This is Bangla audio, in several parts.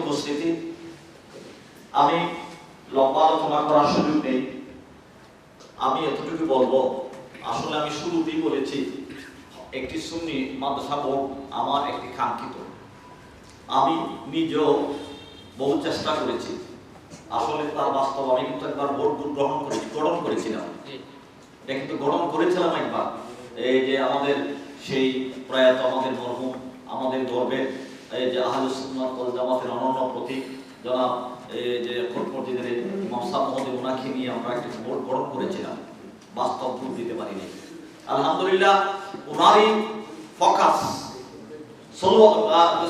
উপস্থিতি, আমি লম্বা আলোচনা করার সুযোগ নেই। আমি এতটুকু বলবো, আসলে আমি শুরুতেই বলেছি একটি সুন্নি মাদ্রাসা বোর্ড আমার একটি কাঙ্ক্ষিত। আমি নিজেও বহু চেষ্টা করেছি, আসলে তার বাস্তব। আমি কিন্তু একবার বোর্ড গঠন করেছিলাম, এটা কিন্তু গঠন করেছিলাম একবার। এই যে আমাদের সেই প্রয়াত আমাদের মরহুম, আমাদের গর্বের এই যে আহলুস সুন্নাত ওয়াল জামাতের অনন্য প্রতীক জনাব এই যে মসজিদের ইমাম সাহেব মহোদয়, ওনাকে নিয়ে আমরা একটা বোর্ড গঠন করেছিলাম, বাস্তব রূপ দিতে পারিনি। আলহামদুলিল্লাহ ওনারই ফোকাস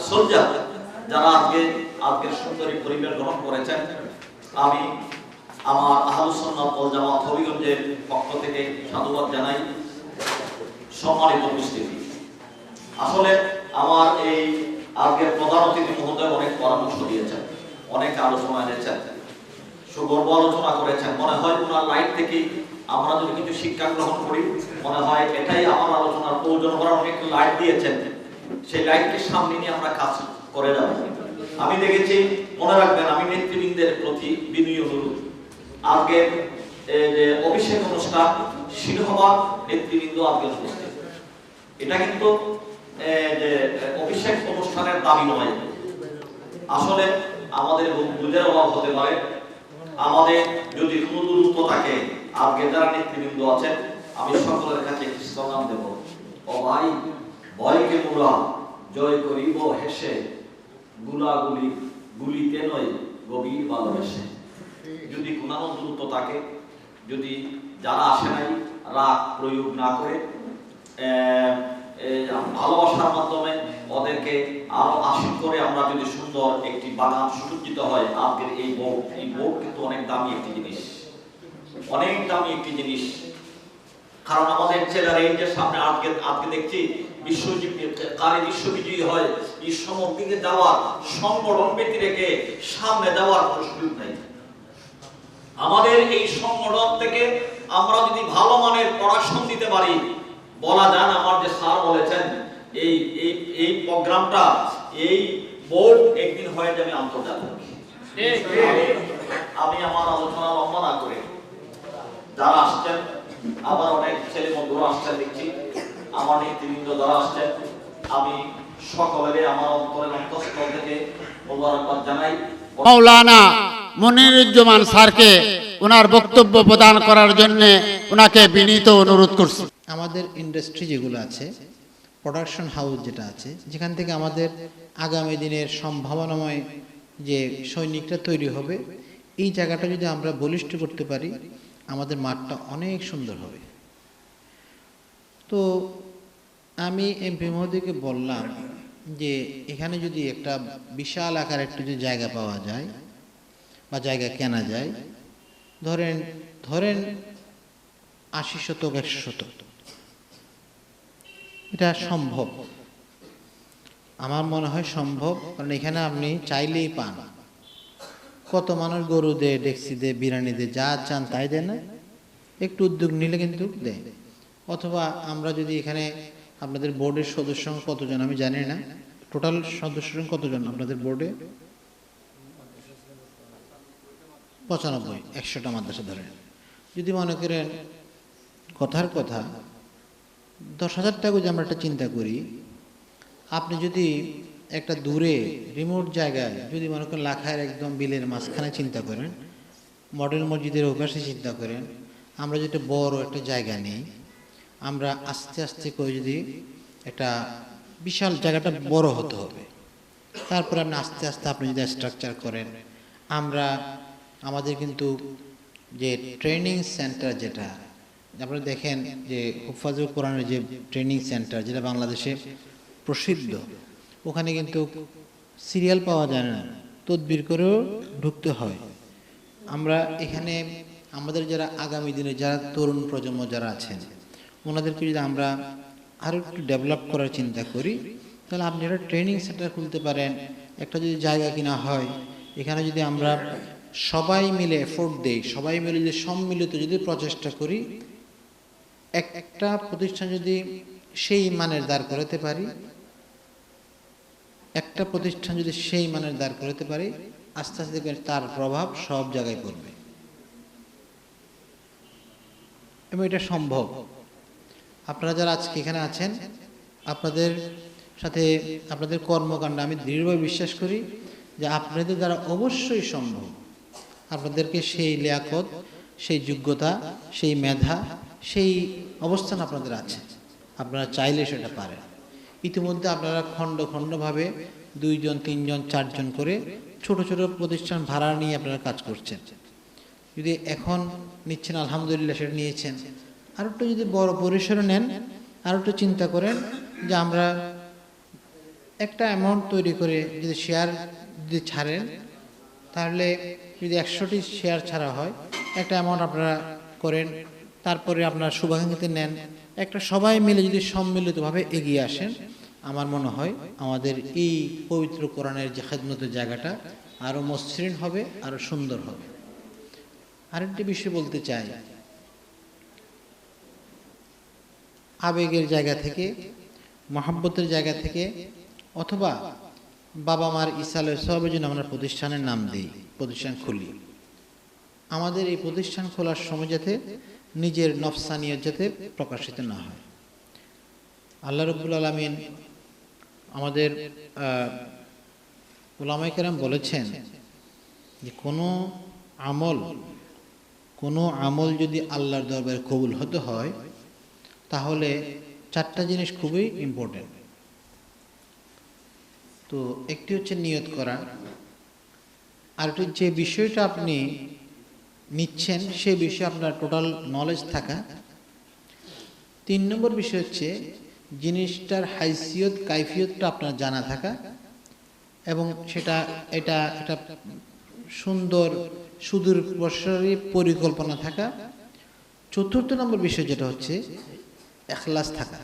সোলজার যারা আজকের সুন্দরী পরিবার গ্রহণ করেছেন, আমি আমার আহলুস সুন্নাত ওয়াল জামাত হবিগঞ্জের পক্ষ থেকে সাধুবাদ জানাই। সম্মানিত উপস্থিতি, আসলে আমার এই আজকের প্রধান অতিথি মহোদয় অনেক পরামর্শ দিয়েছেন, অনেক আলোচনা এনেছেন, সুগর্ব আলোচনা করেছেন। মনে হয় ওনার লাইট থেকে আমরা যদি কিছু শিক্ষা গ্রহণ করি, মনে হয় এটাই আমার আলোচনার প্রয়োজন। করা অনেক লাইট দিয়েছেন, সেই লাইটকে সামনে নিয়ে আমরা কাজ করে যাব। আমি দেখেছি, মনে রাখবেন, আমি নেতৃবৃন্দের প্রতি বিনয়ী অনুরোধ, আজকের যে অভিষেক অনুষ্ঠান সিংহভাগ নেতৃবৃন্দ আজকে উপস্থিত। এটা কিন্তু যে অভিষেক অনুষ্ঠানের দাবি নয়, আসলে আমাদের বুঝের অভাব হতে পারে। আমাদের যদি কোনো দূরত্ব থাকে, আজকে যারা নেতৃবৃন্দ আছেন, আমি সকলের কাছে একটি স্লোগান দেব, ও ভাই ভয়কে মোরা জয় করিব হেসে, গুলাগুলি গুলিতে নয় গভীর ভালোবেসে। যদি কোনো দূরত্ব থাকে, যদি যারা আসে নাই রাগ প্রয়োগ না করে ভালোবাসার মাধ্যমে ওদেরকে আরো আশীর্বাদ করে আমরা যদি সুন্দর একটি বাগান সুসজ্জিত হয়। আজকের এই বোর্ড কিন্তু অনেক দামি একটি জিনিস, অনেক দামি একটি জিনিস। কারণ আমাদের ছেলেরা এই যে সামনে আজকে দেখছি বিশ্ববিজয়ী হয়, এই সমর দিকে যাওয়ার সংগঠন ব্যক্তি রেখে সামনে যাওয়ার কোনো সুযোগ নেই। আমাদের এই সংগঠন থেকে আমরা যদি ভালো মানের পড়াশোনা দিতে পারি, বলা যান আমার যে স্যার বলেছেন এই প্রোগ্রামটা, এই বোর্ড একদিন হয়ে যাবে আন্তর্জাতিক। আমি আমার আলোচনা লম্বা না করে, যারা আসছেন, আবার অনেক ছেলে বন্ধুরা আসছেন দেখছি, আমার নেতৃবৃন্দ যারা আসছেন, আমি সকলের আমার অন্তরের অন্তঃস্থল থেকে মোবারকবাদ জানাই। মাওলানা মনিরুজ্জামান স্যারকে ওনার বক্তব্য প্রদান করার জন্য ওনাকে বিনীত অনুরোধ করছি। আমাদের ইন্ডাস্ট্রি যেগুলো আছে, প্রোডাকশন হাউস যেটা আছে, যেখান থেকে আমাদের আগামী দিনের সম্ভাবনাময় যে সৈনিকরা তৈরি হবে, এই জায়গাটা যদি আমরা বলিষ্ঠ করতে পারি, আমাদের মাঠটা অনেক সুন্দর হবে। তো আমি এমপি মহোদয়কে বললাম যে এখানে যদি একটা বিশাল আকার একটা যদি জায়গা পাওয়া যায় বা জায়গা কেনা যায়, ধরেন 80 শতক 100 শতক, এটা সম্ভব, আমার মনে হয় সম্ভব। কারণ এখানে আপনি চাইলেই পান, কত মানুষ গরু দেয়, ডেক্সি দেয়, বিরিয়ানি দেয়, যা চান তাই দেয় না, একটু উদ্যোগ নিলে কিন্তু দেয়। অথবা আমরা যদি এখানে আপনাদের বোর্ডের সদস্য কতজন আমি জানি না, টোটাল সদস্য কতজন আপনাদের বোর্ডে? 95, 100টা মাদ্রাসা ধরেন। যদি মনে করেন কথার কথা 10,000 টাকা যদি আমরা একটা চিন্তা করি, আপনি যদি একটা দূরে রিমোট জায়গায় যদি মনে করেন লাখায়ের একদম বিলের মাঝখানে চিন্তা করেন, মডেল মসজিদের ওপাশে চিন্তা করেন, আমরা যদি বড় একটা জায়গা নিই, আমরা আস্তে আস্তে করে যদি একটা বিশাল জায়গাটা বড় হতে হবে, তারপরে আপনি আস্তে আস্তে আপনি যদি স্ট্রাকচার করেন, আমাদের কিন্তু যে ট্রেনিং সেন্টার যেটা আপনারা দেখেন, যে হুফাজুল কোরআনের যে ট্রেনিং সেন্টার যেটা বাংলাদেশে প্রসিদ্ধ, ওখানে কিন্তু সিরিয়াল পাওয়া যায় না, তদবির করেও ঢুকতে হয়। আমরা এখানে আমাদের যারা আগামী দিনে যারা তরুণ প্রজন্ম যারা আছেন, ওনাদেরকে যদি আমরা আরও একটু ডেভেলপ করার চিন্তা করি, তাহলে আপনি একটা ট্রেনিং সেন্টার খুলতে পারেন। একটা যদি জায়গা কিনা হয়, এখানে যদি আমরা সবাই মিলে এফোর্ট দেই, সবাই মিলে যদি সম্মিলিত যদি প্রচেষ্টা করি, একটা প্রতিষ্ঠান যদি সেই মানের দাঁড় করাতে পারি, একটা প্রতিষ্ঠান যদি সেই মানের দাঁড় করাতে পারে, আস্তে আস্তে দেখবেন তার প্রভাব সব জায়গায় পড়বে এবং এটা সম্ভব। আপনারা যারা আজকে এখানে আছেন, আপনাদের সাথে আপনাদের কর্মকাণ্ড আমি দৃঢ়ভাবে বিশ্বাস করি যে আপনাদের দ্বারা অবশ্যই সম্ভব। আপনাদেরকে সেই লিয়াকত, সেই যোগ্যতা, সেই মেধা, সেই অবস্থান আপনাদের আছে, আপনারা চাইলে সেটা পারেন। ইতিমধ্যে আপনারা খণ্ড খণ্ডভাবে 2 জন 3 জন 4 জন করে ছোট ছোট প্রতিষ্ঠান ভাড়া নিয়ে আপনারা কাজ করছেন। যদি এখন নিচ্ছেন আলহামদুলিল্লাহ, সেটা নিয়েছেন, আর একটু যদি বড় পরিসরে নেন, আর একটু চিন্তা করেন যে আমরা একটা অ্যামাউন্ট তৈরি করে যদি শেয়ার যদি ছাড়েন, তাহলে যদি 100টি শেয়ার ছাড়া হয়, একটা অ্যামাউন্ট আপনারা করেন, তারপরে আপনারা শুভাকাঙ্ক্ষীতে নেন, একটা সবাই মিলে যদি সম্মিলিতভাবে এগিয়ে আসেন, আমার মনে হয় আমাদের এই পবিত্র কোরআনের যে খেদমতের জায়গাটা আরও মসৃণ হবে, আরও সুন্দর হবে। আরেকটি বিষয় বলতে চাই, আবেগের জায়গা থেকে, মহাব্বতের জায়গা থেকে, অথবা বাবা মার ইসালের সবের জন্য আমরা প্রতিষ্ঠানের নাম দিই, প্রতিষ্ঠান খুলি। আমাদের এই প্রতিষ্ঠান খোলার সময় যাতে নিজের নফসানিয়ত যাতে প্রকাশিত না হয়। আল্লাহ রাব্বুল আলামিন আমাদের উলামায়ে কেরাম বলেছেন যে কোনো আমল যদি আল্লাহর দরবারে কবুল হতে হয়, তাহলে 4টা জিনিস খুবই ইম্পর্টেন্ট। তো একটি হচ্ছে নিয়ত করা, আরেকটি যে বিষয়টা আপনি নিচ্ছেন সেই বিষয়ে আপনার টোটাল নলেজ থাকা, 3 নম্বর বিষয় হচ্ছে জিনিসটার হাইসিয়ত কাইফিয়তটা আপনার জানা থাকা, এবং এটা সুন্দর সুদূর প্রসারী পরিকল্পনা থাকা। 4র্থ নম্বর বিষয় যেটা হচ্ছে এখলাস থাকা,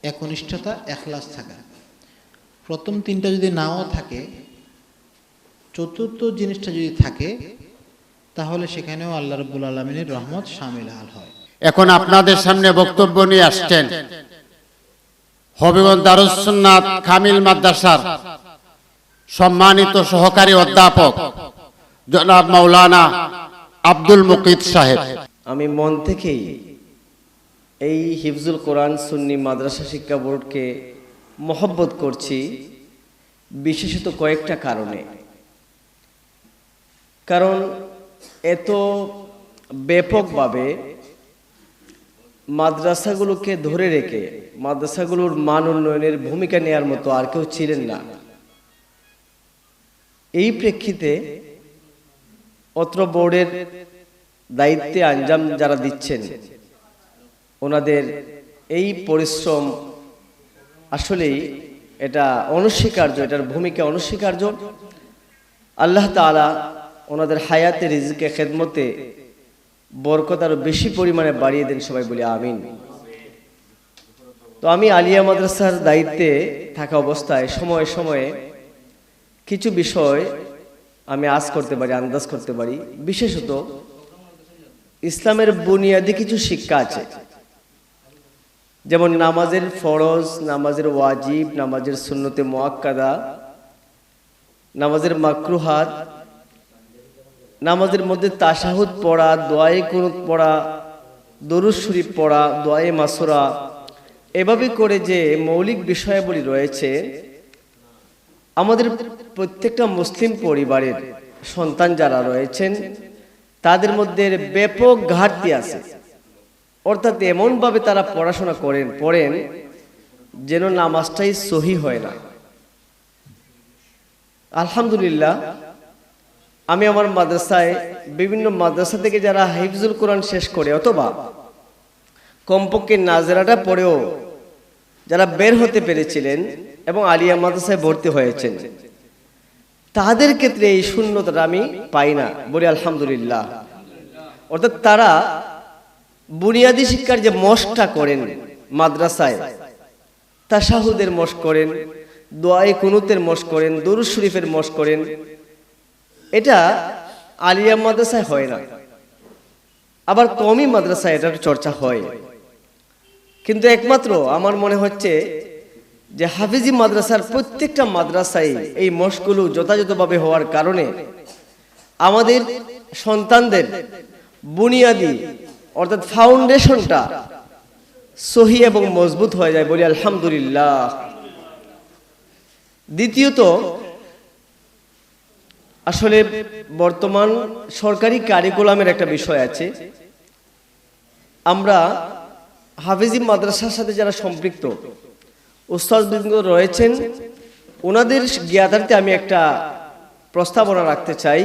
একনিষ্ঠতা, এখলাস থাকা। প্রথম 3টা যদি নাও থাকে, 4র্থ জিনিসটা যদি থাকে, তাহলে সেখানেও আল্লাহ রাব্বুল আলামিনের রহমত শামিল হয়। এখন আপনাদের সামনে বক্তব্য নিয়ে আসছেন হবিগঞ্জ দারুস সুন্নাত কামিল মাদ্রাসার সম্মানিত সহকারী অধ্যাপক জনাব মাওলানা আব্দুল মুকিত সাহেব। আমি মন থেকেই এই হিফজুল কোরআন সুন্নি মাদ্রাসা শিক্ষা বোর্ডকে মহব্বত করছি, বিশেষত কয়েকটা কারণে। কারণ এত ব্যাপকভাবে মাদ্রাসাগুলোকে ধরে রেখে মাদ্রাসাগুলোর মান উন্নয়নের ভূমিকা নেওয়ার মতো আর কেউ ছিলেন না। এই প্রেক্ষিতে অত্র বোর্ডের দায়িত্বে আঞ্জাম যারা দিচ্ছেন, ওনাদের এই পরিশ্রম আসলেই এটা অনস্বীকার্য, এটার ভূমিকা অনস্বীকার্য। আল্লাহ তাআলা ওনাদের হায়াতে রিজকে খেদমতে বরকত আরো বেশি পরিমাণে বাড়িয়ে দেন, সবাই বলি আমিন। তো আমি আলিয়া মাদ্রাসার দায়িত্বে থাকা অবস্থায় সময়ে সময়ে কিছু বিষয় আমি আজ করতে পারি, আন্দাজ করতে পারি। বিশেষত ইসলামের বুনিয়াদি কিছু শিক্ষা আছে, যেমন নামাজের ফরজ, নামাজের ওয়াজিব, নামাজের সুন্নতে মুআক্কাদা, নামাজের মাকরুহাত, নামাজের মধ্যে তাশাহুদ পড়া, দোয়ায়ে কুনুত পড়া, দরুদ শরীফ পড়া, দোয়ায়ে মাসুরা, এভাবে করে যে মৌলিক বিষয়াবলী রয়েছে, আমাদের প্রত্যেকটা মুসলিম পরিবারের সন্তান যারা রয়েছেন তাদের মধ্যে ব্যাপক ঘাটতি আছে। অর্থাৎ এমনভাবে তারা পড়াশোনা পড়েন যেন নামাজটাই সহি হয় না। আলহামদুলিল্লাহ, আমি আমার মাদ্রাসায় বিভিন্ন মাদ্রাসা থেকে যারা হিফজুল কোরআন শেষ করে অথবা কমপক্ষে নাজরাটা পড়েও যারা বের হতে পেরেছিলেন এবং আলিয়া মাদ্রাসায় ভর্তি হয়েছেন, তাদের ক্ষেত্রে এই শূন্যতাটা আমি পাই না, বলি আলহামদুলিল্লাহ। অর্থাৎ তারা বুনিয়াদি শিক্ষার যে মশকটা করেন মাদ্রাসায়, তাশাহুদের মশক করেন, দোয়ায়ে কুনুতের মশক করেন, দরুদ শরীফের মশক করেন, এটা আলিয়া মাদ্রাসায় হয় না। আবার কওমি মাদ্রাসায় এটার চর্চা হয়। কিন্তু একমাত্র আমার মনে হচ্ছে যে হাফিজি মাদ্রাসার প্রত্যেকটা মাদ্রাসায় এই মশগুলো যথাযথভাবে হওয়ার কারণে আমাদের সন্তানদের বুনিয়াদি অর্থাৎ ফাউন্ডেশনটা সহি এবং মজবুত হয়ে যায়, বলি আলহামদুলিল্লাহ। দ্বিতীয়ত, আসলে বর্তমান সরকারি কারিকুলামের একটা বিষয় আছে। আমরা হাফিজি মাদ্রাসার সাথে যারা সম্পৃক্ত উস্তাদবৃন্দ রয়েছেন, ওনাদের জ্ঞাতার্থে আমি একটা প্রস্তাবনা রাখতে চাই।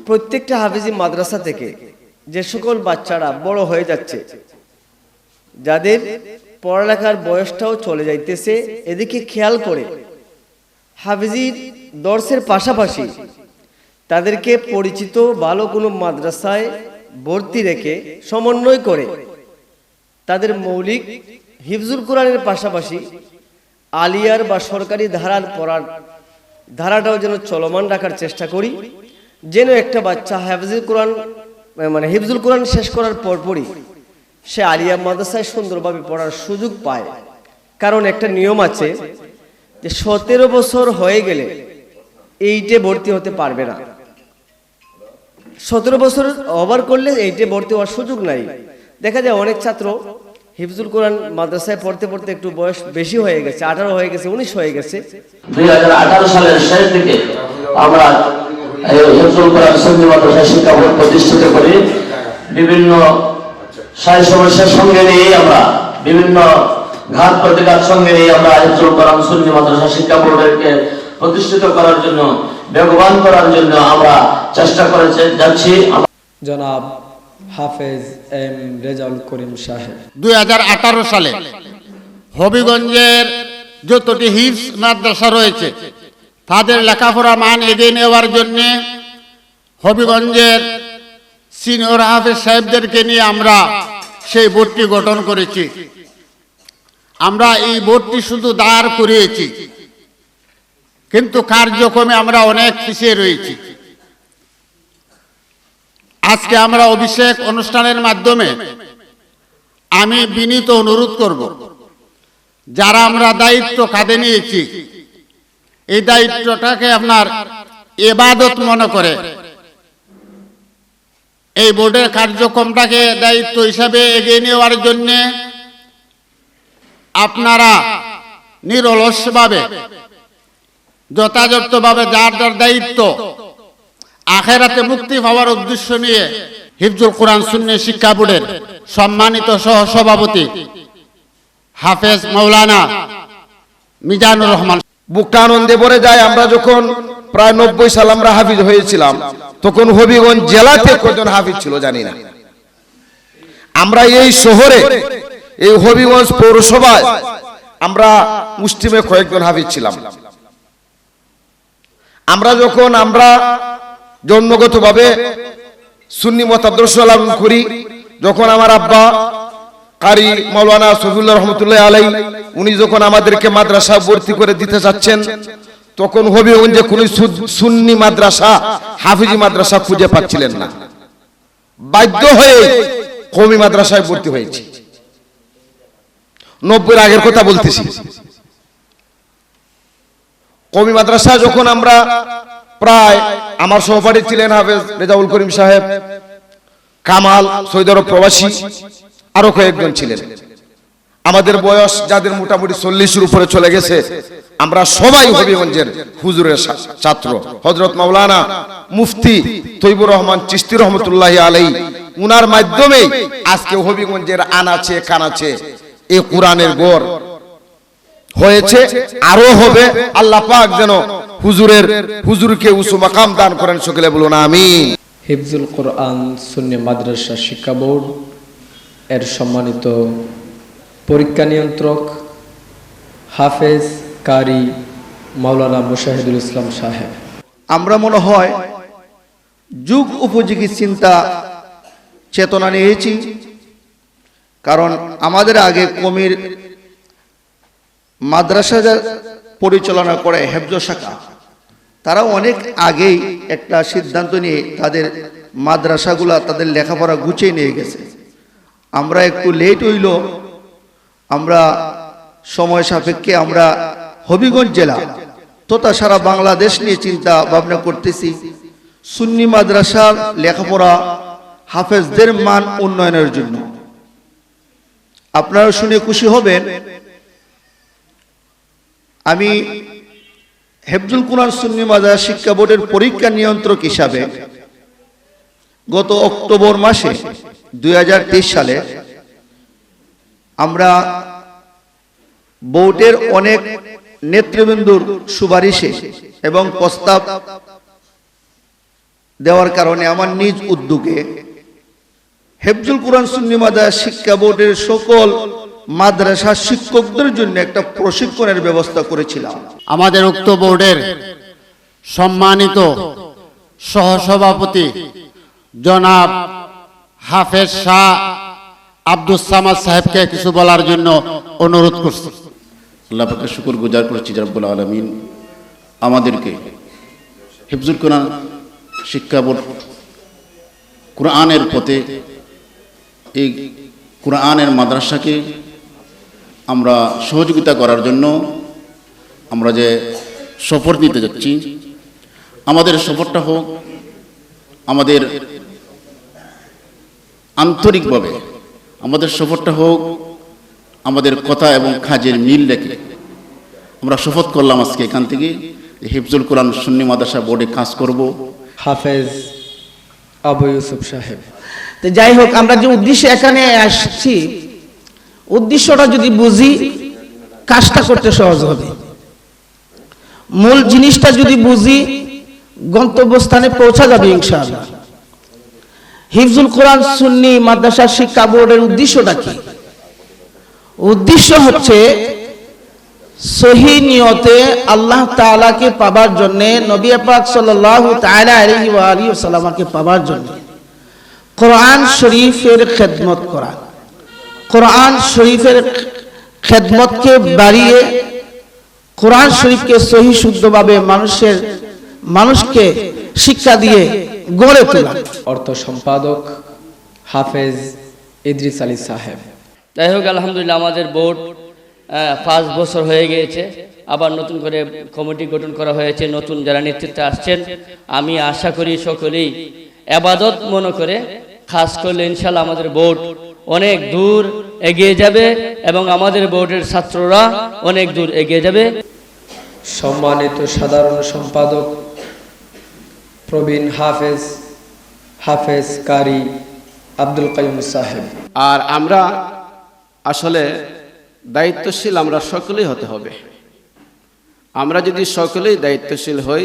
প্রত্যেকটা হাফিজি মাদ্রাসা থেকে যে সকল বাচ্চারা বড় হয়ে যাচ্ছে, যাদের পড়ালেখার বয়সটাও চলে যাইতেছে, এদিকে খেয়াল করে হাফিজির দর্সের পাশাপাশি তাদেরকে পরিচিত ভালো কোনো মাদ্রাসায় ভর্তি রেখে সমন্বয় করে তাদের মৌলিক হিফজুল কোরআনের পাশাপাশি আলিয়ার বা সরকারি ধারার পড়ার ধারাটাও যেন চলমান রাখার চেষ্টা করি, যেন একটা বাচ্চা হাফিজুল কোরআন মানে হিফজুল কোরআন শেষ করার পরপরই সে আলিয়া মাদ্রাসায় সুন্দরভাবে পড়ার সুযোগ পায়। কারণ একটা নিয়ম আছে যে 17 বছর হয়ে গেলে এইটে ভর্তি হতে পারবে না। 17 বছর ওভার করলে এইটে ভর্তি হওয়ার সুযোগ নাই। দেখা যায় অনেক ছাত্র হিফজুল কোরআন মাদ্রাসায় পড়তে পড়তে একটু বয়স বেশি হয়ে গেছে, 18 হয়ে গেছে, 19 হয়ে গেছে। 2018 সালের শেষ দিকে আমরা হিফজুল কোরআন সুন্নি মাদ্রাসা শিক্ষা বোর্ড প্রতিষ্ঠিত করি। বিভিন্ন সাই সমস্যার সঙ্গে নিয়ে আমরা বিভিন্ন ঘাত প্রতিঘাত সঙ্গে নিয়ে আমরা হিফজুল কোরআন সুন্নি মাদ্রাসা শিক্ষা বোর্ডকে প্রতিষ্ঠিত করার জন্য, বেগবান করার জন্য আমরা চেষ্টা করে যাচ্ছি। জনাব হাফেজ এম রেজাউল করিম সাহেব 2018 সালে হবিগঞ্জের যতটি হিফজ মাদ্রাসা রয়েছে তাদের লেখাপড়া মান এগিয়ে নেওয়ার জন্য হবিগঞ্জের সিনিয়র হাফেজ সাহেবদেরকে নিয়ে আমরা সেই বোর্ডটি গঠন করেছি। আমরা এই বোর্ডটি শুধু দাঁড় করিয়েছি, কিন্তু কার্যক্রমে আমরা অনেক পিছিয়ে রয়েছি। আজকে আমরা অভিষেক অনুষ্ঠানের মাধ্যমে আমি বিনীত অনুরোধ করব, যারা আমরা দায়িত্ব কাঁধে নিয়েছি এই দায়িত্বটাকে আপনার ইবাদত মনে করে এই বোর্ডের কার্যক্রমটাকে দায়িত্ব হিসাবে এগিয়ে নেওয়ার জন্য আপনারা নিরলসভাবে যথাযথভাবে যার যার দায়িত্ব আখেরাতে মুক্তি পাওয়ার উদ্দেশ্য নিয়ে হিফজুল কোরআন সুন্নি শিক্ষা বোর্ডের সম্মানিত সহ সভাপতি হাফেজ মাওলানা মিজানুর রহমান বুকটা আনন্দে ভরে যায়। আমরা যখন প্রায় 90 সাল আমরা হাফিজ হয়েছিলাম, তখন হবিগঞ্জ জেলাতে কজন হাফিজ ছিল জানি না। আমরা এই শহরে এই হবিগঞ্জ পৌরসভায় আমরা মুসলিমে কয়েকজন হাফিজ ছিলাম। আমরা যখন জন্মগতভাবে সুন্নি মত আদর্শ লালন করি, যখন আমার আব্বা কারি মাওলানা সফিউল্লাহ রহমতুল্লাহ আলাই উনি যখন আমাদেরকে মাদ্রাসা ভর্তি করে দিতে চাচ্ছেন, তখন হবিগঞ্জে কোন সুন্নি মাদ্রাসা হাফিজি মাদ্রাসা খুঁজে পাচ্ছিলেন না। বাধ্য হয়ে কওমি মাদ্রাসায় ভর্তি হয়েছি। 90-এর আগের কথা বলতেছি। কওমি মাদ্রাসা যখন আমরা প্রায়, আমার সহপাঠী ছিলেন হাফেজ রেজাউল করিম সাহেব, কামাল সৌদি আরব প্রবাসী, আরো কয়েকজন ছিলেন। আমাদের বয়স যাদের মোটামুটি 40-এর উপরে চলে গেছে, আমরা সবাই হবিগঞ্জের হুজুরের ছাত্র। হযরত মাওলানা মুফতি তৈবুর রহমান চিশতি রহমতুল্লাহ আলাইহি, উনার মাধ্যমে আজকে হবিগঞ্জের আনাচে কানাচে এই কোরআনের গড় হয়েছে, আরো হবে। আল্লাহ পাক যেন হুজুরকে উঁচু মাকাম দান করেন, সকলে বলুন আমিন। হিফজুল কোরআন সুন্নি মাদ্রাসা শিক্ষা বোর্ড এর সম্মানিত পরীক্ষা নিয়ন্ত্রক হাফেজ কারি মাওলানা মুশাহিদুল ইসলাম সাহেব, আমরা মনে হয় যুগ উপযোগী চিন্তা চেতনা নিয়েছি। কারণ আমাদের আগে কমির মাদ্রাসা পরিচালনা করে হেফজ শাখা, তারা অনেক আগেই একটা সিদ্ধান্ত নিয়ে তাদের মাদ্রাসাগুলা তাদের লেখাপড়া গুছিয়ে নিয়ে গেছে। আমরা একটু লেট হইল, আমরা সময় সাপেক্ষে আমরা হবিগঞ্জ জেলা তথা সারা বাংলাদেশ নিয়ে চিন্তা ভাবনা করতেছি সুন্নি মাদ্রাসার লেখাপড়া হাফেজদের মান উন্নয়নের জন্য। আপনারা শুনে খুশি হবেন, আমি হেফজুল কোরআন সুন্নি মাদ্রাসা শিক্ষা বোর্ডের পরীক্ষা নিয়ন্ত্রক হিসাবে গত অক্টোবর মাসে 2023 সালে আমরা বোর্ডের অনেক নেতৃবৃন্দর সুপারিশে এবং প্রস্তাব দেওয়ার কারণে আমার নিজ উদ্যোগে হেফজুল কোরআন সুন্নি মাদ্রাসা শিক্ষা বোর্ডের সকল মাদ্রাসা শিক্ষকদের জন্য একটা প্রশিক্ষণের ব্যবস্থা করেছিলাম। আমাদের উক্ত বোর্ডের সম্মানিত সহসভাপতি জনাব হাফেজ শাহ আব্দুস সামাদ সাহেবকে কিছু বলার জন্য অনুরোধ করছি। আল্লাহ পাকের শুকর গুজার করেছি রব্বুল আলামিন আমাদেরকে হিফজুল কোরআন শিক্ষা বোর্ড কোরআনের পথে এই কোরআনের মাদ্রাসাকে আমরা সহযোগিতা করার জন্য আমরা যে সফর নিতে যাচ্ছি, আমাদের সফরটা হোক আমাদের আন্তরিকভাবে, আমাদের সফরটা হোক আমাদের কথা এবং কাজের মিল রেখে। আমরা শপথ করলাম আজকে এখান থেকে হিফজুল কোরআন সুন্নি মাদ্রাসা বোর্ডে কাজ করব। হাফেজ আবু ইউসুফ সাহেব। তো যাই হোক, আমরা যে উদ্দেশ্যে এখানে আসছি, উদ্দেশ্যটা যদি বুঝি কাজটা করতে সহজ হবে। মূল জিনিসটা যদি বুঝি গন্তব্যস্থানে পৌঁছা যাবে ইনশাআল্লাহ। হিফজুল কোরআন সুন্নি মাদ্রাসা শিক্ষা বোর্ডের উদ্দেশ্যটা কি? উদ্দেশ্য হচ্ছে সহি নিয়তে আল্লাহ তাআলাকে পাবার জন্য, নবী পাক সাল্লাল্লাহু তাআলা আলাইহি ওয়া আলিহি ওয়াসাল্লামকে পাবার জন্য কোরআন শরীফের খেদমত করা, কোরআন শরীফের খেদমতকে বাড়িয়ে কোরআন শরীফকে সহি শুদ্ধভাবে মানুষকে শিক্ষা দিয়ে গড়ে তোলা। অর্থ সম্পাদক হাফেজ ইদ্রিস আলী সাহেব। যাই হোক, আলহামদুলিল্লাহ আমাদের বোর্ড 5 বছর হয়ে গিয়েছে, আবার নতুন করে কমিটি গঠন করা হয়েছে, নতুন যারা নেতৃত্বে আসছেন। আমি আশা করি সকলেই ইবাদত মনে করে খাস করলে ইনশাআল্লাহ আমাদের বোর্ড অনেক দূর এগিয়ে যাবে এবং আমাদের বোর্ডের ছাত্ররা অনেক দূর এগিয়ে যাবে। সম্মানিত সাধারণ সম্পাদক প্রবীণ হাফেজ কারি আব্দুল কাইয়ুম সাহেব। আর আমরা আসলে দায়িত্বশীল আমরা সকলেই হতে হবে। আমরা যদি সকলেই দায়িত্বশীল হই,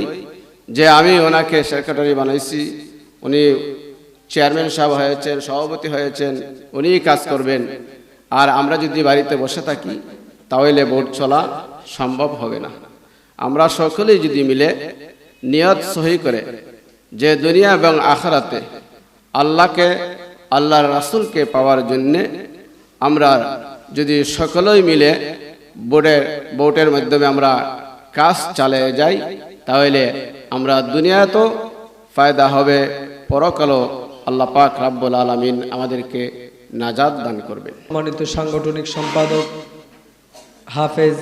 যে আমি ওনাকে সেক্রেটারি বানাইছি, উনি চেয়ারম্যান সাহেব হয়েছেন, সভাপতি হয়েছেন, উনিই কাজ করবেন, আর আমরা যদি বাড়িতে বসে থাকি তাহলে বোর্ড চলা সম্ভব হবে না। আমরা সকলেই যদি মিলে নিয়ত সহি করে যে দুনিয়া এবং আখিরাতে আল্লাহকে, আল্লাহর রাসূলকে পাওয়ার জন্যে আমরা যদি সকলেই মিলে বোর্ডের মাধ্যমে আমরা কাজ চালিয়ে যাই, তাহলে আমরা দুনিয়াতেও ফায়দা হবে, পরকালও আল্লাহ পাক রব্বুল আলামিন আমাদেরকে নাজাত দান করবেন। সম্মানিত সাংগঠনিক সম্পাদক হাফেজ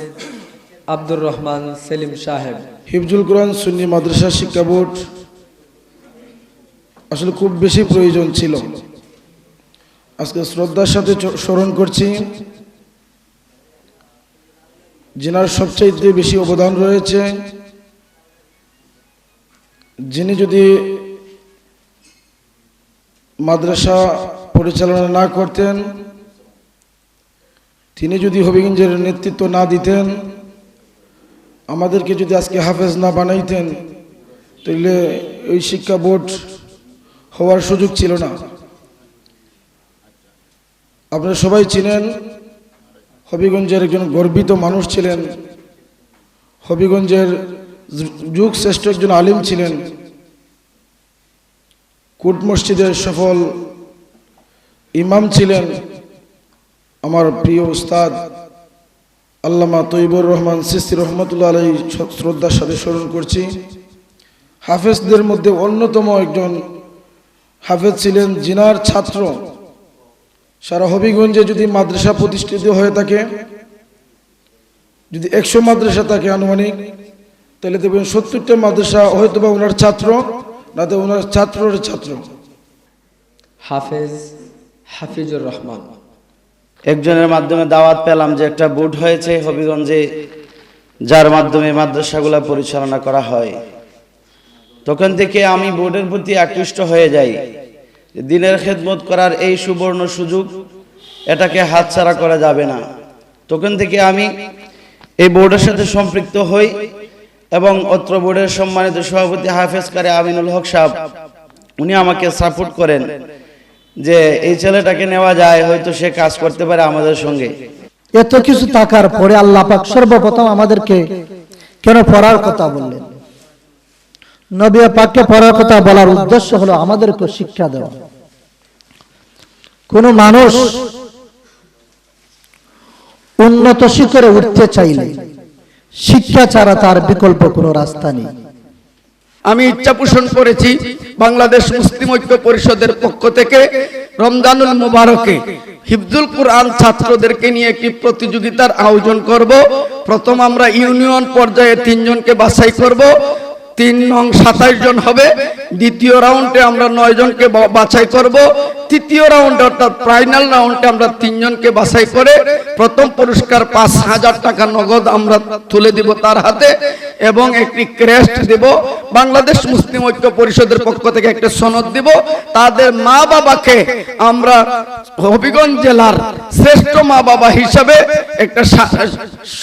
আব্দুর রহমান সেলিম সাহেব। হিফজুল কোরআন সুন্নি মাদ্রাসা শিক্ষা বোর্ড আসলে খুব বেশি প্রয়োজন ছিল। আজকে শ্রদ্ধার সাথে স্মরণ করছি যিনার সবচাইতে বেশি অবদান রয়েছে, যিনি যদি মাদ্রাসা পরিচালনা না করতেন, তিনি যদি হবিগঞ্জের নেতৃত্ব না দিতেন, আমাদেরকে যদি আজকে হাফেজ না বানাইতেন, তাহলে ওই শিক্ষা বোর্ড হওয়ার সুযোগ ছিল না। আপনারা সবাই চিনেন, হবিগঞ্জের একজন গর্বিত মানুষ ছিলেন, হবিগঞ্জের যুগ শ্রেষ্ঠ একজন আলিম ছিলেন, কোট মসজিদের সফল ইমাম ছিলেন, আমার প্রিয় উস্তাদ আল্লামা তৈবুর রহমান সিস্তি রহমতুল্লাহ আলাইহি শ্রদ্ধার সাথে স্মরণ করছি। হাফেজদের মধ্যে অন্যতম একজন হাফেজ ছিলেন, জিনার ছাত্র সারা হবিগঞ্জে যদি মাদ্রাসা প্রতিষ্ঠিত হয়ে থাকে যদি 100 মাদ্রাসা থাকে আনুমানিক, তাহলে দেখবেন 70টা মাদ্রাসা হয়তো বা ওনার ছাত্র, না তো ওনার ছাত্রের ছাত্র। হাফেজ হাফিজুর রহমান। একজনের মাধ্যমে দাওয়াত পেলাম যে একটা বোর্ড হয়েছে হবিগঞ্জে, যার মাধ্যমে মাদ্রাসাগুলো পরিচালনা করা হয়। তখন থেকে আমি বোর্ডের প্রতি আকৃষ্ট হয়ে যাই। দিনের খেদমত করার এই সুবর্ণ সুযোগ, এটাকে হাতছাড়া করা যাবে না। তখন থেকে আমি এই বোর্ডের সাথে সম্পৃক্ত হই এবং অত্র বোর্ডের সম্মানিত সভাপতি হাফেজ কারি আমিনুল হক সাহেব, উনি আমাকে সাপোর্ট করেন যে এই ছেলেটাকে নেওয়া যায়, হয়তো সে কাজ করতে পারে আমাদের সঙ্গে। এত কিছু থাকার পরে আল্লাহ পাক সর্বপ্রথম আমাদেরকে কেন পড়ার কথা বললেন? নবী পাককে পড়ার কথা বলার উদ্দেশ্য হলো আমাদেরকে শিক্ষা দেওয়া। কোন মানুষ উন্নত শিখরে উঠতে চাইলে শিক্ষা ছাড়া তার বিকল্প কোনো রাস্তা নেই। আমি ইচ্ছা পোষণ করেছি বাংলাদেশ মুসলিম ঐক্য পরিষদের পক্ষ থেকে রমজানুল মুবারকে হিফজুল কোরআন ছাত্রদেরকে নিয়ে একটি প্রতিযোগিতার আয়োজন করব। প্রথম আমরা ইউনিয়ন পর্যায়ে 3 জনকে বাছাই করব, 3 নং 27 জন হবে। দ্বিতীয় রাউন্ডে আমরা 9 জনকে বাছাই করব। তৃতীয় রাউন্ডে অর্থাৎ ফাইনাল রাউন্ডে আমরা 3 জনকে বাছাই করে প্রথম পুরস্কার 5000 টাকা নগদ আমরা তুলে দিব তার হাতে, এবং একটি ক্রেস্ট দেব। বাংলাদেশ মুসলিম ঐক্য পরিষদের পক্ষ থেকে একটা সনদ দিব। তাদের মা বাবাকে আমরা হবিগঞ্জ জেলার শ্রেষ্ঠ মা বাবা হিসাবে একটা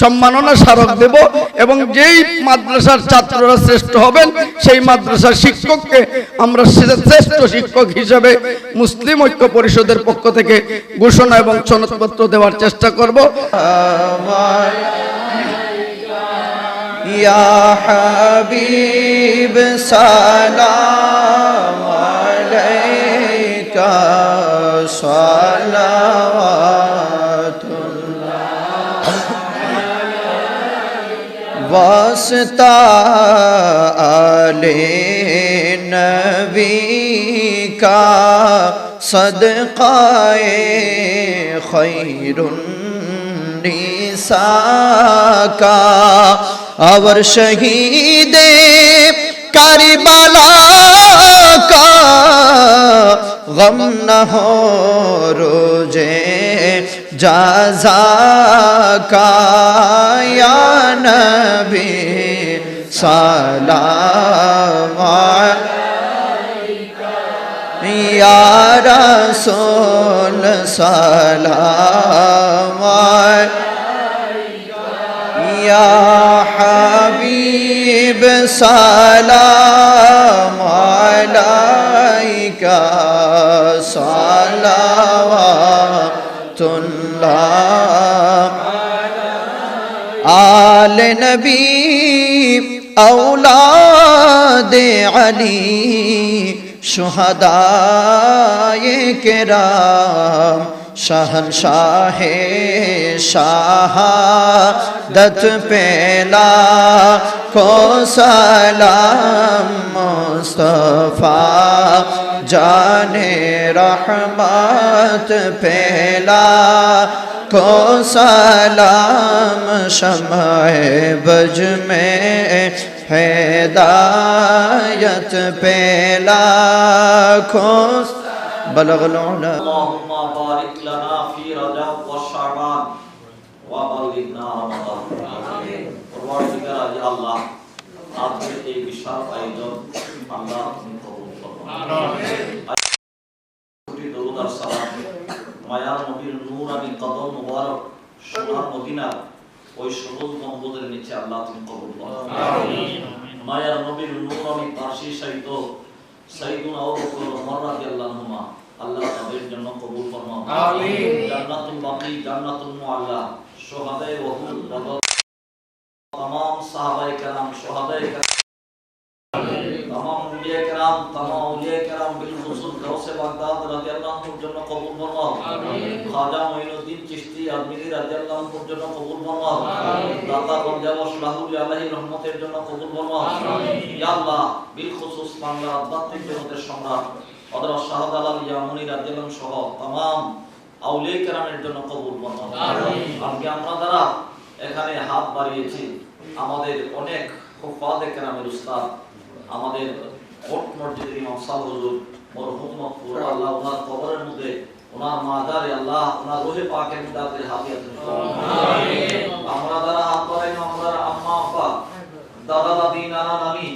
সম্মাননা স্মারক দেব, এবং যেই মাদ্রাসার ছাত্ররা শ্রেষ্ঠ হবেন সেই মাদ্রাসার শিক্ষককে আমরা শ্রেষ্ঠ শিক্ষক হিসাবে মুসলিম ঐক্য পরিষদের পক্ষ থেকে ঘোষণা এবং সনদপত্র দেওয়ার চেষ্টা করব। ইয়া হাবিব সালাম আলাইকা সালাওয়াতুল্লাহ ওয়াসতা আলে নবী কা सदक़ाए खैरुन निसा का और शहीदे करबला का गम न हो रोजे जाजा का या नबी सलाम या रसूल सलाम या हबीब सलाम अलैका सलावतुल्लाह आले नबी औलाद अली शुहदाए किराम शहंशाह शहादत पेला को सलाम मुस्तफा जाने रहमत पेला को सलाम शम्ए बज में हिदायत पेला को बलगल उला अल्लाहुम्मा बारिक लना फी रजब व शाबान व बल्लिगना रमजान। परवरदिगार या अल्लाह, आपके এই বিশাল আয়োজন আল্লাহ তুমি কবুল করো। আমিন। কোটি দরুদ আর সালাম মায়ার নবীর নূরানি কদম মুবারক সোনার মদিনা ওই সবুজ গম্বুজের নিচে আল্লাহ তুমি কবুল করো। আমিন। মায়ার নবীর নূরানি পার্সি সাহিত্য সাইয়্যিদুনা আবু বকর ওমর রাদিয়াল্লাহু আনহুমা আল্লাহ তাদের জন্য কবুল ফরমাও। আমিন। জান্নাতুল বাকি জান্নাতুল মুআল্লা শুহাদায়ে ওহুদ বদর तमाम সাহাবায়ে কেরাম শুহাদায়ে কেরাম तमाम আউলিয়া কেরাম तमाम আউলিয়া কেরাম বিল খুসুস গাউসে বাগদাদ রাদিয়াল্লাহু আনহুর জন্য কবুল ফরমাও। আমিন। খাজা মুঈনুদ্দিন চিশতি আজমিরি রাদিয়াল্লাহু আনহুর জন্য কবুল ফরমাও। আমিন। দাতা গঞ্জাওয়াস লাহুল আলাইহি রহমতের জন্য কবুল ফরমাও। আমিন। ইয়া আল্লাহ বিল খুসুস বাংলা আধ্যাত্মিক জগতের সম্রাট হযরত শাহজালাল আলী ইয়ামুনী রাদিয়াল্লাহু সহ तमाम আউলিয়া কেরামের জন্য কবুল ফরমাও। আমিন। আজকে আমরা যারা এখানে হাত বাড়িয়েছি আমাদের অনেক হুফাজে কেরামের উস্তাদ, আমাদের কোট মসজিদের ইমাম সাহেব হুজুর মরহুম মাগফুর, আল্লাহ ওনার কবরের মধ্যে ওনার মাজারে আল্লাহ ওনার রূহে পাকের মধ্যে আপনাদের হাদিয়া দিন। আমরা যারা হাত বাড়াইলাম, আমরা আম্মা আব্বা দাদা দাদি নানা নানি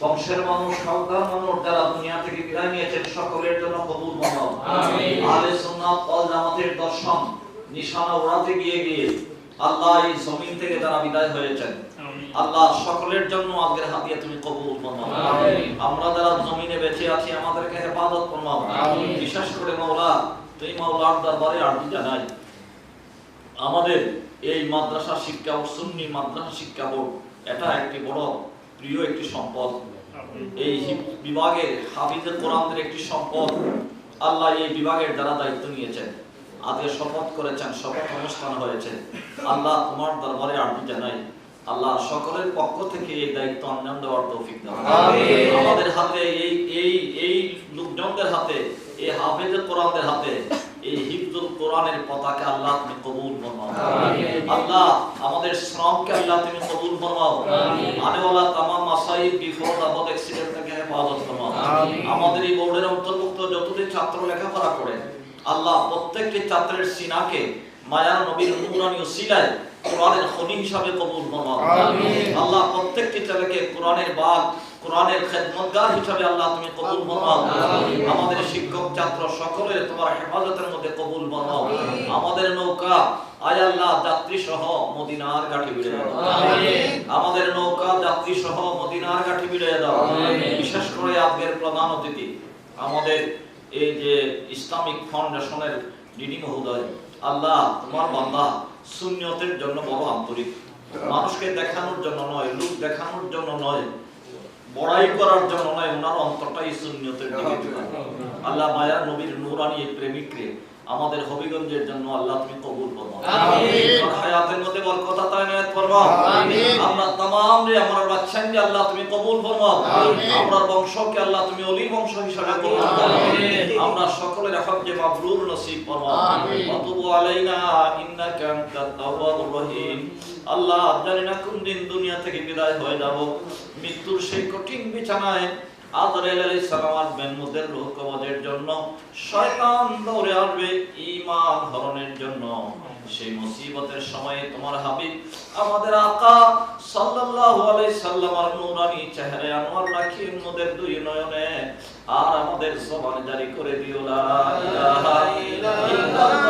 বংশের মানুষ সরকার মানুষ যারা দুনিয়া থেকে বিদায় নিয়েছেন সকলের জন্য কবুল বানাও। আহলে সুন্নাত ওয়াল জামাতের দর্শন নিশানা ওড়াতে গিয়ে গিয়ে আল্লাহ এই জমিন থেকে যারা বিদায় হয়েছেন আল্লাহ সকলের জন্য আজকের হাদিয়া তুমি কবুল বানাও। আমরা যারা জমিনে বেঁচে আছি আমাদেরকে হেফাজত ফরমাও। বিশেষ করে মাওলা তুমি মাওলার দরবারে আরজি জানাই আমাদের এই মাদ্রাসা শিক্ষা ও সুন্নি মাদ্রাসা শিক্ষা বোর্ড এটা একটি বড় প্রিয় একটি সম্পদ। এই বিভাগের হাফিজে কোরআনের একটি সম্পদ। আল্লাহ এই বিভাগের যারা দায়িত্ব নিয়েছেন আজকে শপথ করেছেন, শপথ অনুষ্ঠান হয়েছে, আল্লাহ তোমার দরবারে আরজি জানাই আল্লাহ সকলের পক্ষ থেকে এই দায়িত্ব অন্যান্য দেওয়ার তৌফিক দাও। আমাদের হাতে এই লোকজনদের হাতে, এই হাফেজে কোরআনের হাতে এই হিফজুল কোরআনের পতাকা আল্লাহ তুমি কবুল ফরমাও। আল্লাহ আমাদের শ্রমকে আল্লাহ তুমি কবুল ফরমাও। আনেওয়ালা তামাম মাসাইব বিপদ আপদ অ্যাক্সিডেন্ট থেকে হেফাজত ফরমাও। আমাদের এই বোর্ডের অন্তর্ভুক্ত যতদিন ছাত্র লেখাপড়া করে আল্লাহ প্রত্যেকটি ছাত্রের সিনাকে মায়ার নবীর নূরানী ওসিলায় কোরআনের খনি হিসাবে কবুল ফরমাও। আল্লাহ প্রত্যেকটি ছেলেকে কোরআনের বাগ, কোরআনের খেদমতগার হিসাবে আল্লাহ তুমি কবুল ফরমাও। আমাদের শিক্ষক ছাত্র সকলের তোমার হেফাজতের মধ্যে কবুল ফরমাও। আমাদের নৌকা আয় আল্লাহ যাত্রী সহ মদিনার ঘাটে ভিড়ে দাও। আমাদের নৌকা যাত্রী সহ মদিনার ঘাটে ভিড়ে দাও। বিশেষ করে আজকের প্রধান অতিথি আমাদের এই যে ইসলামিক ফাউন্ডেশনের ডিডি মহোদয়, আল্লাহ তোমার বান্দা সুন্নিয়তের জন্য বড় আন্তরিক, মানুষকে দেখানোর জন্য নয়, লোক দেখানোর জন্য নয়, বড়াই করার জন্য নয়, ওনার অন্তরটাই সুন্নিয়তের দিকে দিবা। আল্লাহ মায়ার নবীর নূরানী এই প্রেমিককে আমাদের হবিগঞ্জের জন্য আল্লাহ তুমি কবুল ফরমাও। আমিন। হায়াতের মধ্যে বরকত আতা ইনায়াত ফরমাও। আমিন। আমরা तमाम রে আমার বাচ্চাকে আল্লাহ তুমি কবুল ফরমাও। আমিন। আমরা বংশকে আল্লাহ তুমি ওলি বংশ হিসাবে কবুল ফরমাও। আমিন। আমরা সকলের হজ্জে মাবরুর নসিব ফরমাও। আমিন। ওয়াতুবু আলাইনা ইন্নাকা আনতাত তাওয়াবুর রহিম। আল্লাহ জানি না কোন দিন দুনিয়া থেকে বিদায় হয়ে যাব, মৃত্যুর সেই কঠিন বিছানায় আদরেল আলাইহিস সালাম আসবেন মুদের রূহ কবজের জন্য, শয়তান দৌড়ে আসবে ঈমান হরণের জন্য। সেই মুসিবতের সময়ে তোমার হাবিব আমাদের আকা সাল্লাল্লাহু আলাইহি সাল্লামের নূরানী চেহারা আনোয়ার রাখিয়ে মুদের দুই নয়নে আর আমাদের জবানে জারি করে দিও লা ইলাহা ইল্লাল্লাহ